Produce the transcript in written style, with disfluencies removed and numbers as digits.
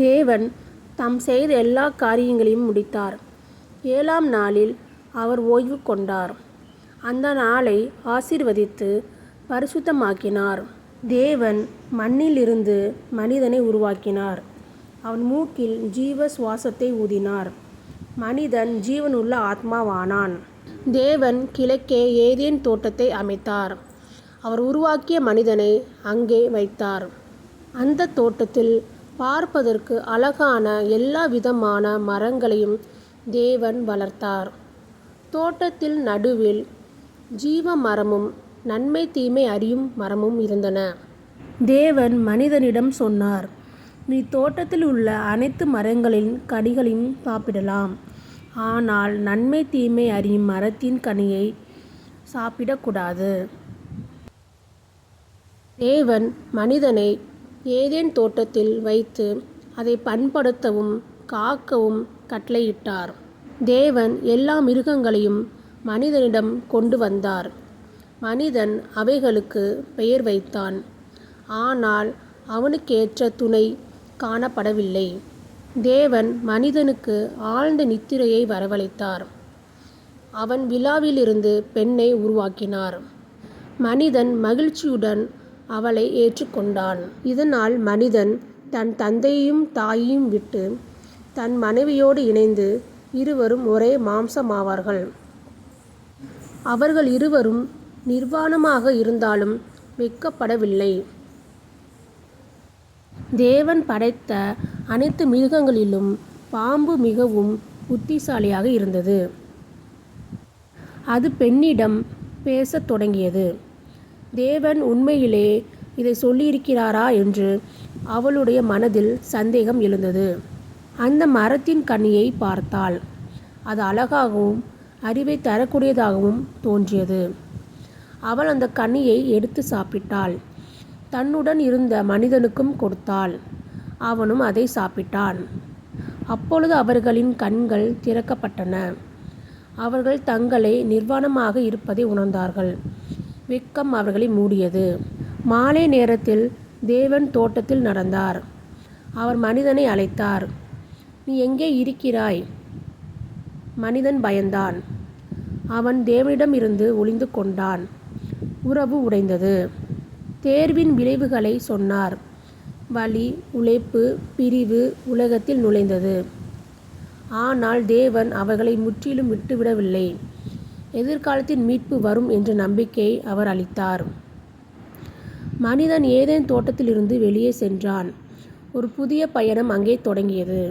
தேவன் தாம் செய்த எல்லா காரியங்களையும் முடித்தார். 7ஆம் நாளில் அவர் ஓய்வு கொண்டார். அந்த நாளை ஆசீர்வதித்து பரிசுத்தமாக்கினார். தேவன் மண்ணிலிருந்து மனிதனை உருவாக்கினார். அவன் மூக்கில் ஜீவ சுவாசத்தை ஊதினார். மனிதன் ஜீவனுள்ள ஆத்மாவானான். தேவன் கிழக்கே ஏதேன் தோட்டத்தை அமைத்தார். அவர் உருவாக்கிய மனிதனை அங்கே வைத்தார். அந்த தோட்டத்தில் பார்ப்பதற்கு அழகான எல்லா விதமான மரங்களையும் தேவன் வளர்த்தார். தோட்டத்தில் நடுவில் ஜீவ மரமும் நன்மை தீமை அறியும் மரமும் இருந்தன. தேவன் மனிதனிடம் சொன்னார், நீ தோட்டத்தில் உள்ள அனைத்து மரங்களின் கனிகளையும் சாப்பிடலாம். ஆனால் நன்மை தீமை அறியும் மரத்தின் கனியை சாப்பிடக்கூடாது. தேவன் மனிதனை ஏதேன் தோட்டத்தில் வைத்து அதை பண்படுத்தவும் காக்கவும் கட்டளையிட்டார். தேவன் எல்லா மிருகங்களையும் மனிதனிடம் கொண்டு வந்தார். மனிதன் அவைகளுக்கு பெயர் வைத்தான். ஆனால் அவனுக்கேற்ற துணை காணப்படவில்லை. தேவன் மனிதனுக்கு ஆழ்ந்த நித்திரையை வரவழைத்தார். அவன் விலாவிலிருந்து பெண்ணை உருவாக்கினார். மனிதன் மகிழ்ச்சியுடன் அவளை ஏற்றுக்கொண்டான். இதனால் மனிதன் தன் தந்தையையும் தாயையும் விட்டு தன் மனைவியோடு இணைந்து இருவரும் ஒரே மாம்சமாவார்கள். அவர்கள் இருவரும் நிர்வாணமாக இருந்தாலும் வெட்கப்படவில்லை. தேவன் படைத்த அனைத்து மிருகங்களிலும் பாம்பு மிகவும் புத்திசாலியாக இருந்தது. அது பெண்ணிடம் பேசத் தொடங்கியது. தேவன் உண்மையிலே இதை சொல்லியிருக்கிறாரா என்று அவளுடைய மனதில் சந்தேகம் எழுந்தது. அந்த மரத்தின் கனியை பார்த்தாள். அது அழகாகவும் அறிவை தரக்கூடியதாகவும் தோன்றியது. அவள் அந்த கனியை எடுத்து சாப்பிட்டாள். தன்னுடன் இருந்த மனிதனுக்கும் கொடுத்தாள். அவனும் அதை சாப்பிட்டான். அப்பொழுது அவர்களின் கண்கள் திறக்கப்பட்டன. அவர்கள் தங்களை நிர்வாணமாக இருப்பதை உணர்ந்தார்கள். வெட்கம் அவர்களை மூடியது. மாலை நேரத்தில் தேவன் தோட்டத்தில் நடந்தார். அவர் மனிதனை அழைத்தார். நீ எங்கே இருக்கிறாய்? மனிதன் பயந்தான். அவன் தேவனிடமிருந்து ஒளிந்து கொண்டான். உறவு உடைந்தது. தேர்வின் விளைவுகளை சொன்னார். வலி, உழைப்பு, பிரிவு உலகத்தில் நுழைந்தது. ஆனால் தேவன் அவர்களை முற்றிலும் விட்டுவிடவில்லை. எதிர்காலத்தின் மீட்பு வரும் என்ற நம்பிக்கை அவர் அளித்தார். மனிதன் ஏதேன் தோட்டத்திலிருந்து வெளியே சென்றான். ஒரு புதிய பயணம் அங்கே தொடங்கியது.